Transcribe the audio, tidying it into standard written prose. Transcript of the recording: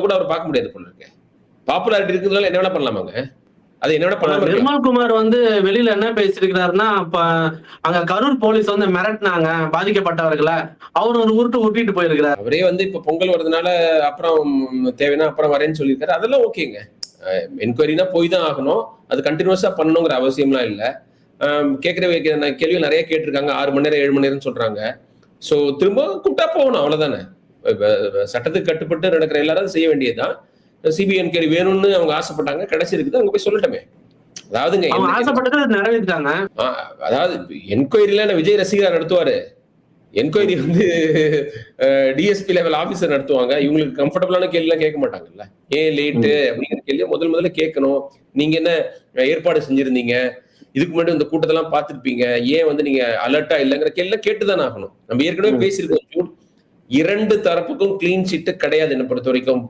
கூட அவர் பார்க்க முடியாது போல இருக்கு. பாப்புலாரிட்டி இருக்கிறதுனால என்ன வேணா பண்ணலாமாங்க? அது என்ன வேணா பண்ணாம இருக்கலாம். நிர்மல்குமார் வந்து வெளியில என்ன பேசியிருக்கிறாருன்னா, இப்ப அங்க கரூர் போலீஸ் வந்து மிரட்டினாங்க பாதிக்கப்பட்டவர்களை. அவர் ஒரு உருட்டு உருட்டிட்டு போயிருக்கிறார். அவரே வந்து இப்ப பொங்கல் வரதுனால அப்புறம் தேவைன்னா அப்புறம் வரேன்னு சொல்லியிருக்காரு. அதெல்லாம் ஓகேங்க. என்கொயரினா போய் தான் ஆகணும். அது கண்டினியூஸா பண்ணணுங்கிற அவசியம்லாம் இல்ல. கேட்கிற கேள்வி நிறைய கேட்டிருக்காங்க. 6 மணி நேரம் 7 மணி நேரம் சொல்றாங்க. சோ திரும்ப கூப்பிட்டா போகணும், அவ்வளவுதானே. சட்டத்துக்கு கட்டுப்பட்டு நடக்கிற எல்லாரும் செய்ய வேண்டியதுதான். சிபிஐ என்கொயரி வேணும்னு அவங்க ஆசைப்பட்டாங்க, கிடைச்சிருக்குது, அங்க போய் சொல்லட்டுமே. அதாவதுங்க அவங்க ஆசைப்பட்டது நிறைவேற்றிட்டாங்க. அதாவது என்கொயரில விஜய் ரசிகரா நடத்துவாரு. என்கொயரி வந்து டிஎஸ்பி லெவல் ஆபீசர் நடத்துவாங்க. இவங்களுக்கு கம்ஃபர்டபுளான கேள்வி எல்லாம் கேட்க மாட்டாங்கல்ல. ஏன் லேட்டு அப்படிங்கிற கேள்வி முதல்ல கேட்கணும். நீங்க என்ன ஏற்பாடு செஞ்சிருந்தீங்க, இதுக்கு முன்னாடி இந்த கூட்டத்தெல்லாம் பார்த்திருப்பீங்க, ஏன் வந்து நீங்க அலர்ட்டா இல்லைங்கிற கேள்வி கேட்டுதான் ஆகணும். நம்ம ஏற்கனவே பேசியிருக்கோம். 2 தரப்புக்கும் கிளீன் சீட் கிடையாது என்ன பொறுத்த வரைக்கும்.